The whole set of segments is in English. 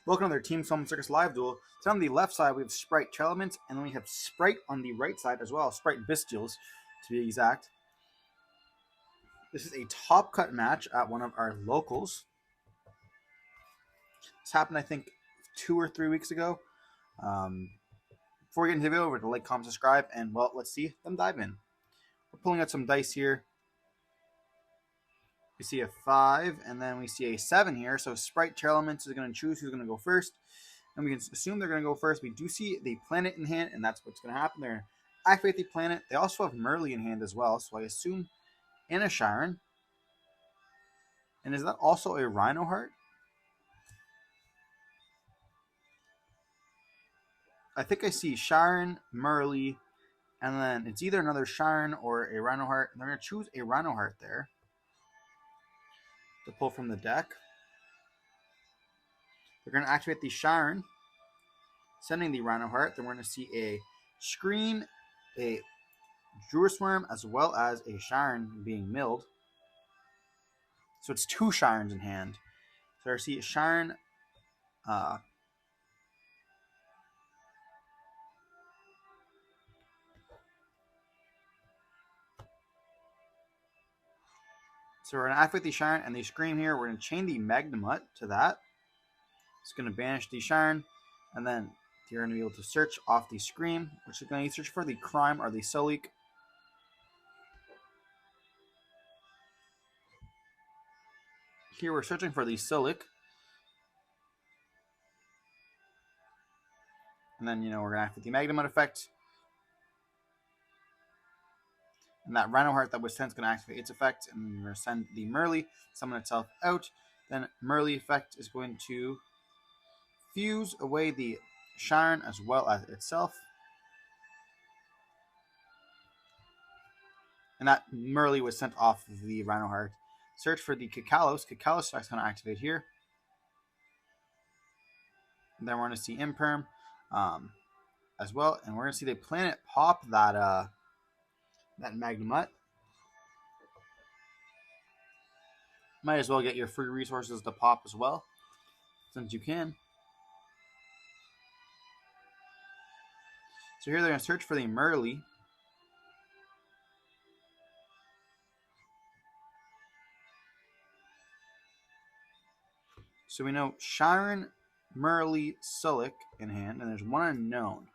Welcome to their Team Solemn Circus live duel. So on the left side we have Spright Tearlaments, and then we have Spright on the right side as well, Spright Bystials to be exact. This is a top cut match at one of our locals. This happened, I think, 2 or 3 weeks ago. Before we get into the video, over to like, comment, subscribe, and well, let's see them dive in. We're pulling out some dice here. We see a 5, and then we see a 7 here. So Spright Tearlaments is going to choose who's going to go first. And we can assume they're going to go first. We do see the planet in hand, and that's what's going to happen. They're going to activate the planet. They also have Merly in hand as well, so I assume and a Sharon. And is that also a Rhino Heart? I think I see Sharon, Merly, and then it's either another Sharon or a Rhino Heart. And they're going to choose a Rhino Heart there to pull from the deck. They're going to activate the Sharon, sending the Rhino Heart. Then we're going to see a Scream, a Swarm, as well as a Sharon being milled. So it's 2 Sharons in hand. So I see a Sharon. So we're going to activate the Sharon and the Scream here. We're going to chain the Magnamut to that. It's going to banish the Sharon. And then you're going to be able to search off the Scream, which is going to search for the Crime or the Solik. Here we're searching for the Solik. And then, we're going to activate the Magnamut effect. And that Rhino Heart that was sent is going to activate its effect. And then we're going to send the Merly, summon itself out. Then Merly effect is going to fuse away the Sharon as well as itself. And that Merly was sent off the Rhino Heart. Search for the Kakalos. Kakalos effect is going to activate here. And then we're going to see Imperm as well. And we're going to see the planet pop that Magnamut. Might as well get your free resources to pop as well, since you can. So here they're going to search for the Merly. So we know Sharon, Merly, Solik in hand, and there's one unknown.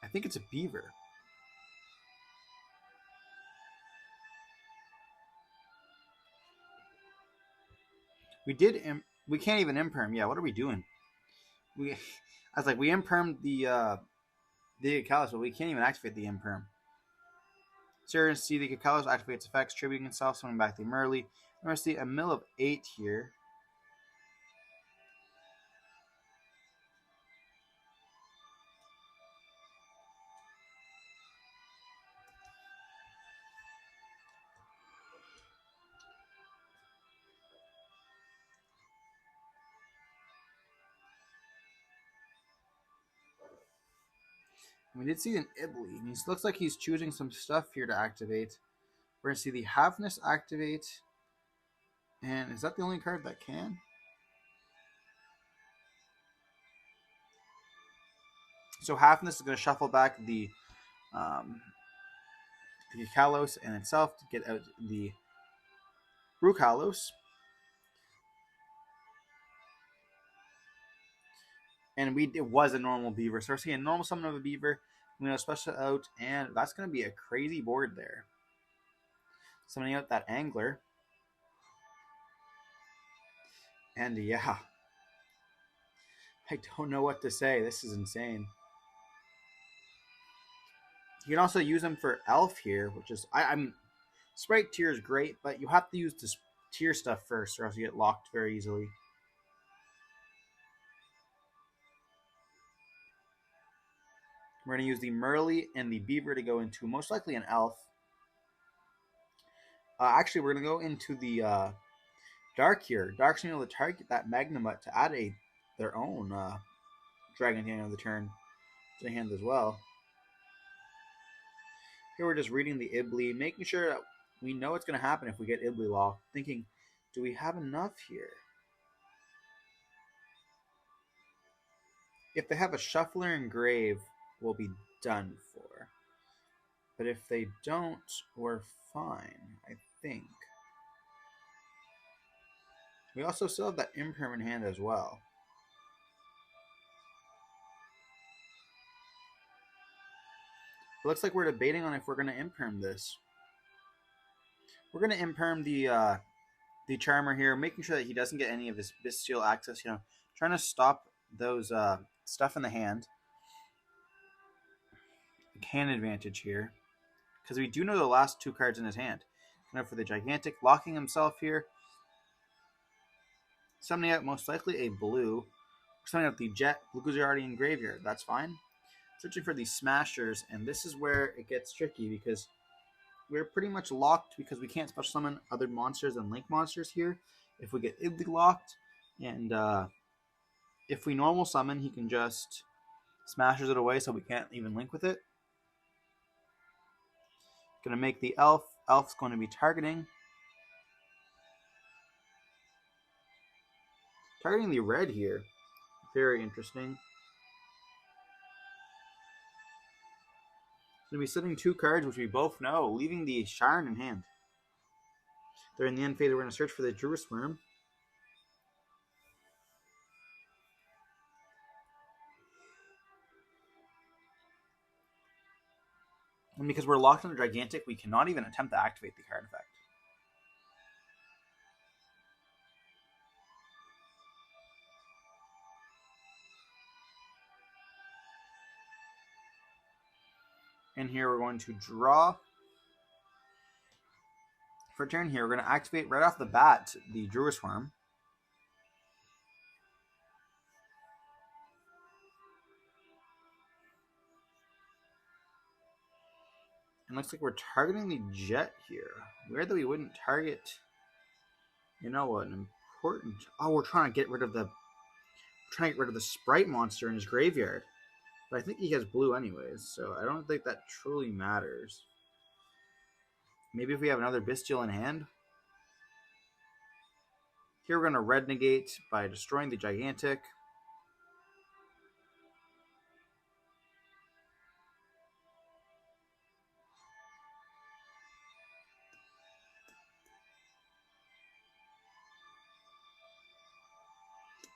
I think it's a beaver. We can't even imperm. Yeah, what are we doing? I was like, we impermed the Kakalos, but we can't even activate the imperm. So you're going to see the Kakalos activate its effects, tributing itself, summoning back the Merly. We're going to see a mill of 8 here. We did see an Ibley, and he looks like he's choosing some stuff here to activate. We're going to see the Halfness activate. And is that the only card that can? So Halfness is going to shuffle back the Kalos and itself to get out the Brukalos. And it was a normal beaver. So we're seeing a normal summon of a beaver. I'm going to special out, and that's going to be a crazy board there. Summoning out that angler. And yeah, I don't know what to say. This is insane. You can also use them for Elf here, which is, I mean, Spright Tear is great, but you have to use the Tear stuff first, or else you get locked very easily. We're going to use the Merly and the Beaver to go into most likely an Elf. Actually, we're going to go into the Dark here. Dark's going to be able to target that Magnamut to add their own Dragon at the end of the turn to the hand as well. Here we're just reading the Ibly, making sure that we know what's going to happen if we get Ibly locked, thinking, do we have enough here? If they have a Shuffler Engrave, we'll be done for. But if they don't, we're fine, I think. We also still have that Imperm in hand as well. It looks like we're debating on if we're going to Imperm this. We're going to Imperm the Charmer here, making sure that he doesn't get any of his Bystial access, trying to stop those stuff in the hand. Hand advantage here, because we do know the last 2 cards in his hand. For the Gigantic, locking himself here. Summoning out most likely a blue. Summoning out the Jet. Blues are already in graveyard. That's fine. Searching for these Smashers, and this is where it gets tricky because we're pretty much locked because we can't special summon other monsters than Link monsters here. If we get Ibly locked, and if we normal summon, he can just Smashers it away so we can't even link with it. Going to make the Elf. Elf's going to be targeting the red here. Very interesting. Going to be sitting 2 cards, which we both know, leaving the Sharon in hand. During the end phase, we're going to search for the Druid Worm. And because we're locked on the Gigantic, we cannot even attempt to activate the card effect. And here we're going to draw. For turn here, we're going to activate right off the bat the Druid Worm. And looks like we're targeting the Jet here. Weird that we wouldn't target, an important. Oh, we're trying to get rid of the Spright monster in his graveyard. But I think he has blue anyways, so I don't think that truly matters. Maybe if we have another Bystial in hand. Here we're going to red negate by destroying the Gigantic.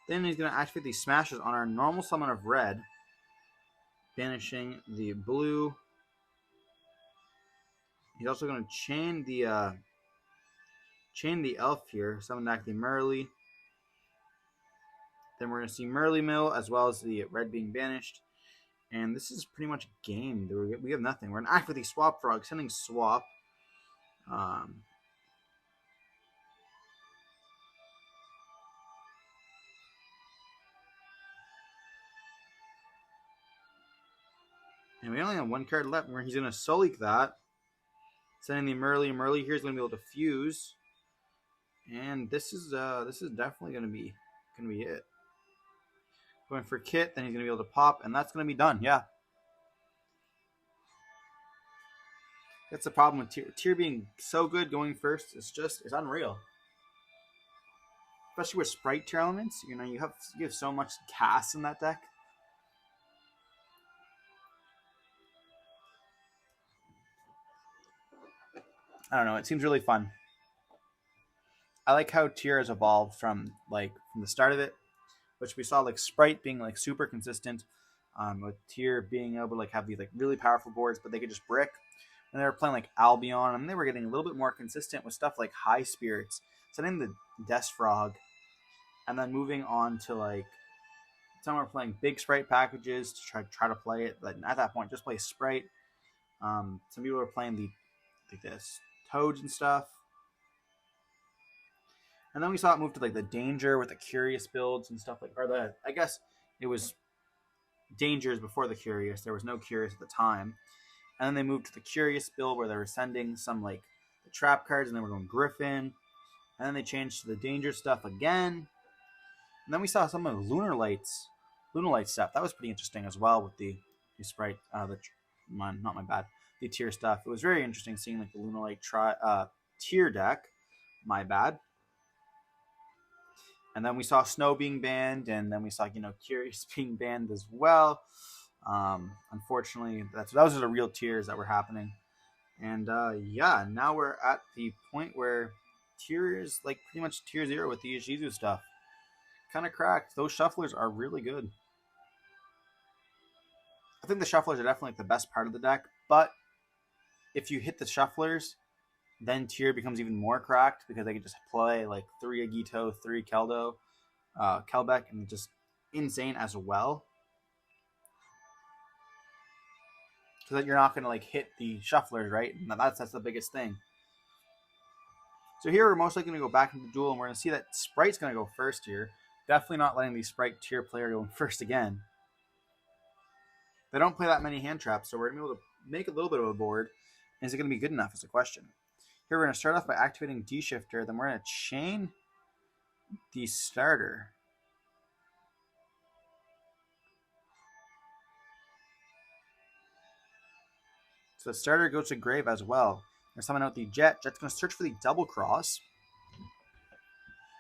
Then he's going to activate these Smashes on our normal summon of red, banishing the blue. He's also going to chain the Elf here, summon back the Merly. Then we're going to see Merly Mill as well as the red being banished. And this is pretty much a game. We have nothing. We're going to activate the Swap Frog, sending Swap. And we only have 1 card left where he's going to Soul Leak that. Sending the Merly. Merly here is going to be able to fuse. And this is definitely going to be it. Going for Kit, then he's going to be able to pop, and that's going to be done. Yeah. That's the problem with Tier being so good going first. It's unreal. Especially with Spright Tearlaments. You have so much cast in that deck. I don't know. It seems really fun. I like how Tier has evolved from the start of it, which we saw Spright being super consistent, with Tier being able to have these really powerful boards, but they could just brick. And they were playing Albion, and they were getting a little bit more consistent with stuff like High Spirits, setting the Death Frog, and then moving on to some were playing big Spright packages to try to play it. But at that point, just play Spright. Some people were playing this Toads and stuff. And then we saw it move to the Danger with the Curious builds and stuff I guess it was Dangers before the Curious. There was no Curious at the time. And then they moved to the Curious build where they were sending some the trap cards, and then we're going Griffin. And then they changed to the Danger stuff again. And then we saw some of Lunar Light stuff. That was pretty interesting as well with the Spright, not my bad, the tier stuff. It was very interesting seeing like the Lunalite tier deck. My bad. And then we saw Snow being banned, and then we saw Curious being banned as well. Unfortunately, those are the real tiers that were happening. And yeah, now we're at the point where tiers, like pretty much tier 0 with the Ishizu stuff, kind of cracked. Those shufflers are really good. I think the shufflers are definitely like the best part of the deck, but if you hit the shufflers, then tier becomes even more cracked because they can just play like 3 Agito, 3 Kelbeck, and just insane as well. So that you're not going to like hit the shufflers, right? And that's the biggest thing. So here we're most likely going to go back into Duel, and we're going to see that Sprite's going to go first here. Definitely not letting the Spright tier player go first again. They don't play that many hand traps, so we're going to be able to make a little bit of a board. Is it going to be good enough is the question. Here we're going to start off by activating D-Shifter, then we're going to chain the starter. So the starter goes to grave as well. We're summon out the Jet. Jet's going to search for the double cross.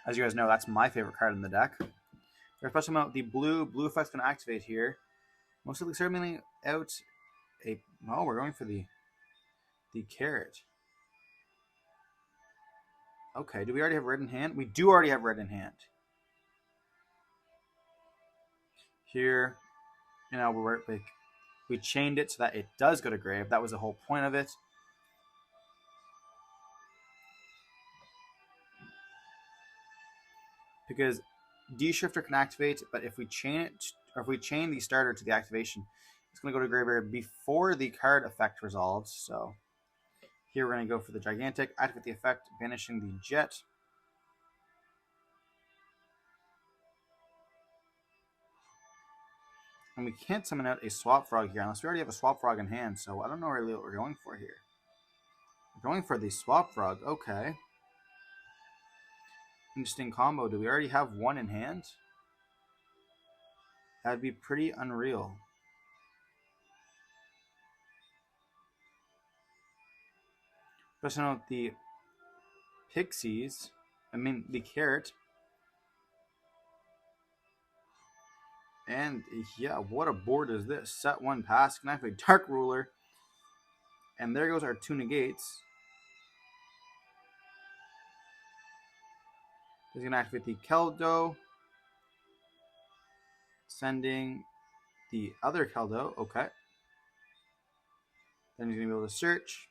As you guys know, that's my favorite card in the deck. We're supposed to summon out the blue. Blue effect's going to activate here. Most likely summoning out a... Oh, we're going for the carrot. Okay, do we already have red in hand? We do already have red in hand. Here, we're like... We chained it so that it does go to grave. That was the whole point of it. Because D-Shifter can activate, but if we chain it, or if we chain the starter to the activation, it's going to go to graveyard before the card effect resolves. So here we're going to go for the Gigantic, activate the effect, banishing the Jet. And we can't summon out a Swap Frog here unless we already have a Swap Frog in hand. So I don't know really what we're going for here. We're going for the Swap Frog. Okay. Interesting combo. Do we already have one in hand? That'd be pretty unreal. Especially with the Pixies. The carrot. And yeah, what a board is this? Set 1 pass, can activate Dark Ruler. And there goes our 2 negates. He's going to activate the Keldo. Sending the other Keldo. Okay. Then he's going to be able to search.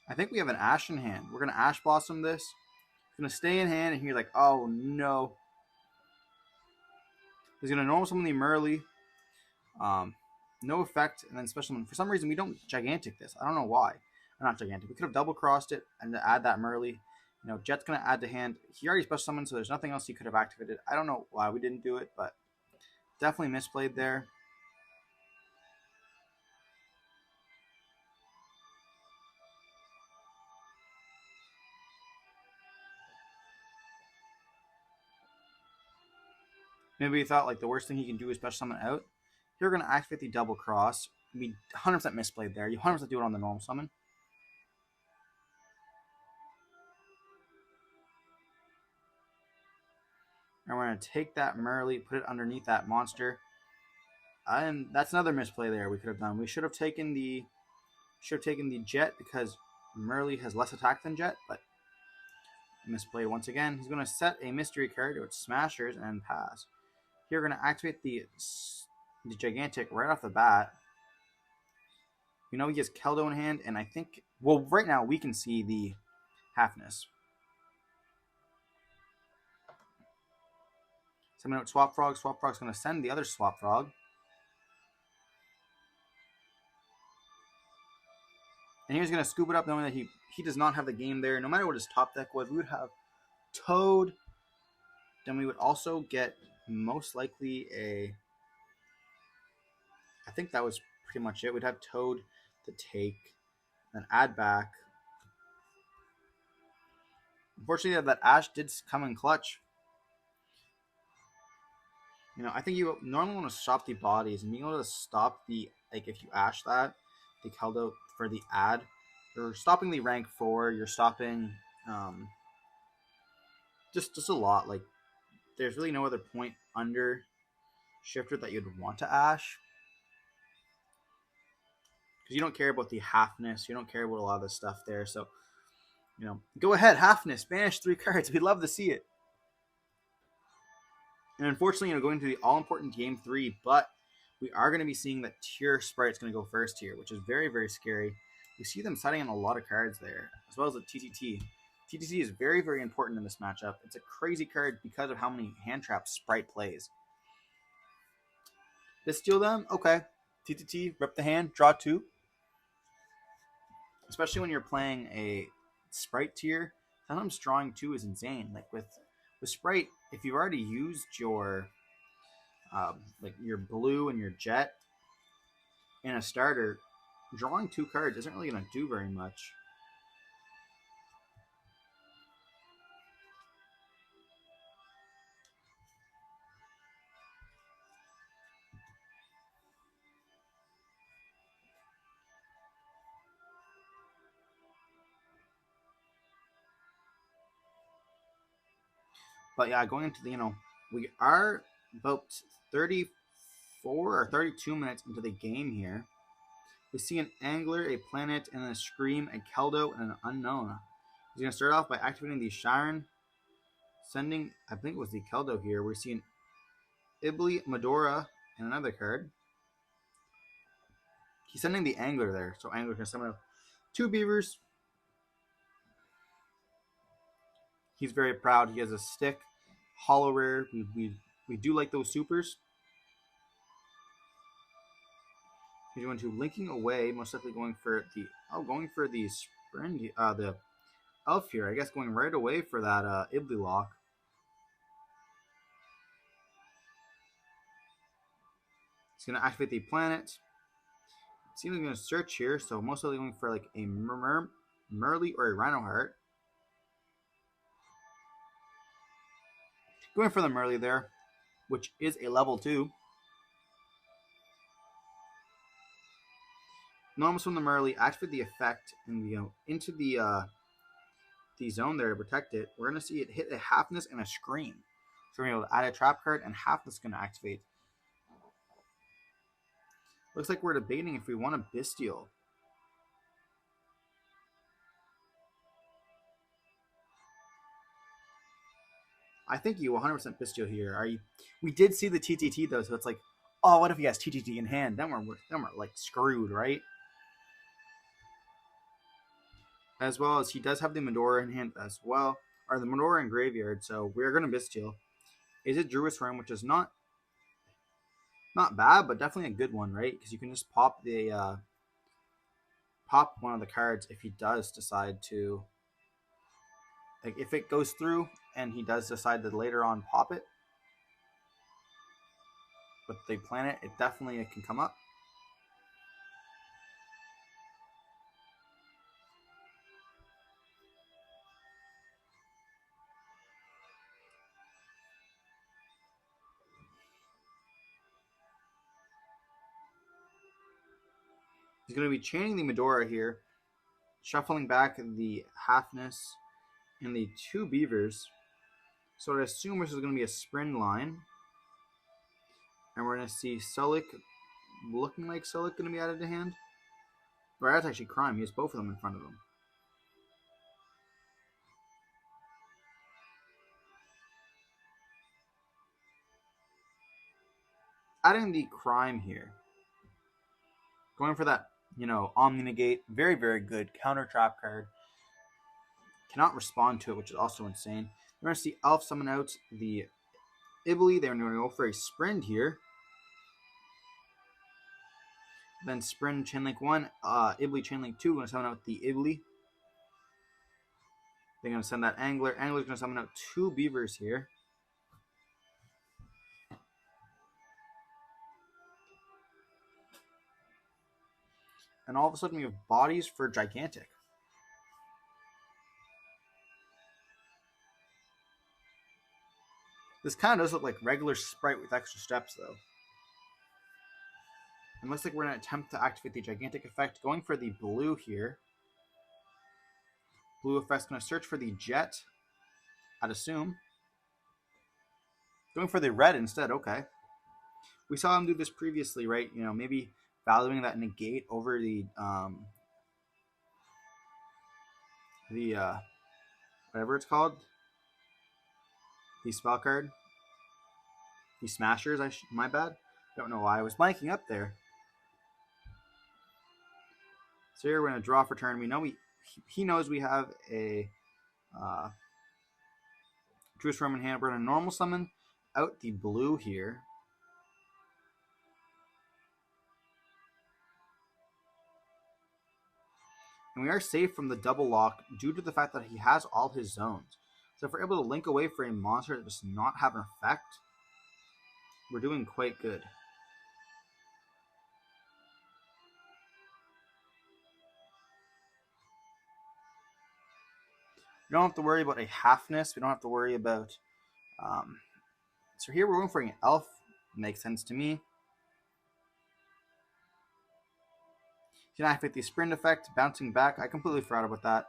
I think we have an Ash in hand. We're going to Ash Blossom this. It's going to stay in hand, and you're like, oh no. He's going to normal summon the Merly. No effect, and then special summon. For some reason, we don't Gigantic this. I don't know why. Not Gigantic. We could have double crossed it and add that Merly. Jet's going to add to hand. He already special summoned, so there's nothing else he could have activated. I don't know why we didn't do it, but definitely misplayed there. Maybe he thought like the worst thing he can do is special summon out. Here we're going to activate the double cross. We 100% misplayed there. You 100% do it on the normal summon. And we're going to take that Merly, put it underneath that monster. And that's another misplay there we could have done. We should have taken the Jet because Merly has less attack than Jet, but misplayed once again. He's going to set a mystery card which smashers and pass. Here we're going to activate the Gigantic right off the bat. He has Keldo in hand, and I think, well, right now we can see the Halfness. Summon out Swap Frog. Swap Frog's going to send the other Swap Frog. And he's going to scoop it up knowing that he does not have the game there. No matter what his top deck was, we would have Toad. Then we would also get most likely I think that was pretty much it. We'd have Toad to take then add back. Unfortunately, that Ash did come in clutch. You know, I think you normally want to stop the bodies, and being able to stop the, like, if you Ash that, the Keldo for the add, you're stopping the rank 4, you're stopping just a lot. Like, there's really no other point under Shifter that you'd want to Ash. Because you don't care about the halfness, you don't care about a lot of the stuff there, so, you know, go ahead, halfness, banish 3 cards, we'd love to see it. And unfortunately, you know, going to the all-important game 3, but we are going to be seeing that Tier Sprite's going to go first here, which is very, very scary. We see them setting in a lot of cards there, as well as the TTT. TTT is very, very important in this matchup. It's a crazy card because of how many hand traps Spright plays. Bystial them? Okay. TTT, rep the hand, draw 2. Especially when you're playing a Spright tier, sometimes drawing 2 is insane. Like with Spright, if you've already used your like your blue and your jet in a starter, drawing 2 cards isn't really going to do very much. But yeah, going into the, you know, we are about 34 or 32 minutes into the game here. We see an Angler, a Planet, and a Scream, a Keldo, and an Unknown. He's going to start off by activating the Sharon, sending, I think it was the Keldo here. We see an Ibli, Medora, and another card. He's sending the Angler there, so Angler's going to summon 2 Beavers. He's very proud. He has a stick, hollow rare. We do like those supers. He's going to linking away, most likely going for the the elf here. I guess going right away for that Ibli lock. He's going to activate the planet. Seems like going to search here, so most likely going for like a Merly or a Rhino Heart. Going for the Merly there, which is a level 2. Normals from the Merly, activate the effect and into the zone there to protect it. We're going to see it hit a Halfness and a Scream. So we're going to be able to add a trap card, and Halfness is going to activate. Looks like we're debating if we want a Bystial. I think you 100% Bystial here. We did see the TTT though, so it's like, oh, what if he has TTT in hand? Then we're like screwed, right? As well as he does have the Medora in hand as well, or the Medora in graveyard. So we're gonna Bystial. Is it Druid's Realm, which is not bad, but definitely a good one, right? Because you can just pop the pop one of the cards if he does decide to. Like if it goes through and he does decide to later on pop it with the planet, it definitely can come up. He's going to be chaining the Medora here, shuffling back the Halfness and the 2 Beavers. So I assume this is going to be a Sprint line. And we're going to see Sulik, looking like Sulik, going to be added to hand. Or that's actually Crime. He has both of them in front of him. Adding the Crime here. Going for that, you know, Omni Negate. Very, very good counter trap card. Cannot respond to it, which is also insane. We're going to see Elf summon out the Ibli. They're going to go for a Sprint here. Then Sprint Chainlink 1, Ibli Chainlink 2, going to summon out the Ibli. They're going to send that Angler. Angler's going to summon out 2 Beavers here. And all of a sudden we have bodies for gigantic. This kind of does look like regular Spright with extra steps, though. And looks like we're going to attempt to activate the gigantic effect. Going for the blue here. Blue effect's going to search for the jet, I'd assume. Going for the red instead, okay. We saw him do this previously, right? You know, maybe valuing that negate over the whatever it's called. The spell card. The smashers, my bad. Don't know why I was blanking up there. So here we're going to draw for turn. We know he knows we have a Druid Swarm in hand. We're going to normal summon out the blue here. And we are safe from the double lock due to the fact that he has all his zones. So if we're able to link away for a monster that does not have an effect, we're doing quite good. We don't have to worry about a halfness. We don't have to worry about... so here we're going for an elf. Makes sense to me. You can activate the sprint effect, bouncing back. I completely forgot about that.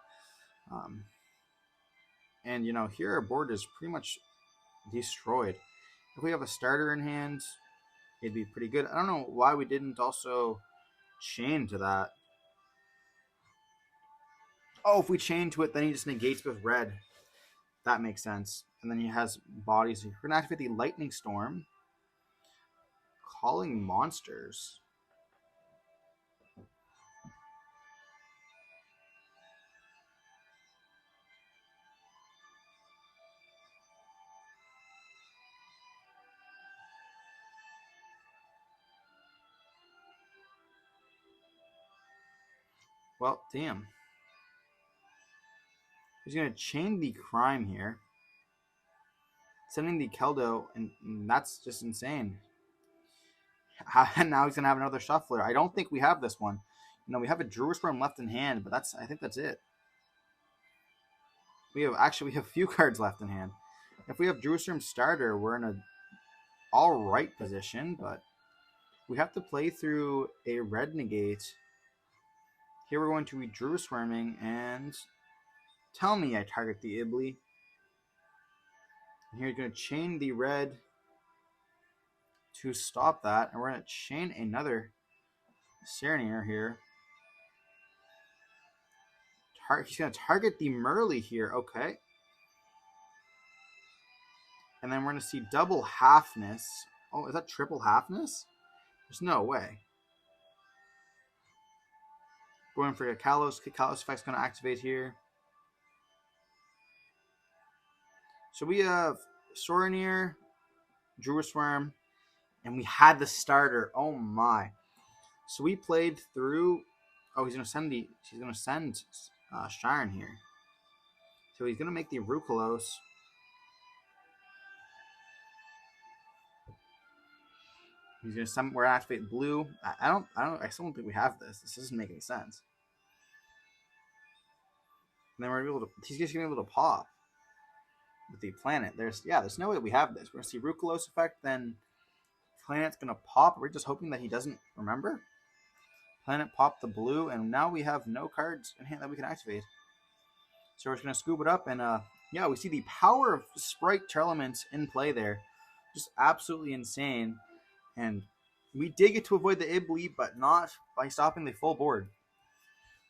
And, you know, here our board is pretty much destroyed. If we have a starter in hand, it'd be pretty good. I don't know why we didn't also chain to that. Oh, if we chain to it, then he just negates with red. That makes sense. And then he has bodies. We're going to activate the Lightning Storm. Calling monsters. Well, damn. He's going to chain the crime here. Sending the Keldo, and that's just insane. And now he's going to have another shuffler. I don't think we have this one. You know, we have a Druid Swarm left in hand, but I think that's it. We have a few cards left in hand. If we have Druid Swarm starter, we're in a alright position, but we have to play through a red negate. Here we're going to be Druid Swarming, and tell me I target the Ibly. And here you're going to chain the red to stop that, and we're going to chain another Serenier here. He's going to target the Merly here, okay. And then we're going to see double halfness. Oh, is that triple halfness? There's no way. Going for a Kalos. Kalos effect's going to activate here. So we have Sorenier, Druid Swarm, and we had the starter. Oh my! So we played through. Oh, he's going to send Shiren here. So he's going to make the Rukalos. He's going to summon. We're going to activate blue. I still don't think we have this. This doesn't make any sense. And then we're able to. He's just going to be able to pop with the planet. There's no way that we have this. We're going to see Rukalos effect. Then planet's going to pop. We're just hoping that he doesn't remember. Planet popped the blue, and now we have no cards in hand that we can activate. So we're just going to scoop it up, and yeah, we see the power of Spright Tearlaments in play there. Just absolutely insane. And we did get to avoid the Ibly, but not by stopping the full board.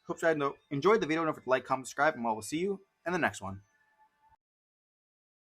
Hope you enjoyed the video. Don't forget to like, comment, subscribe, and we'll see you in the next one.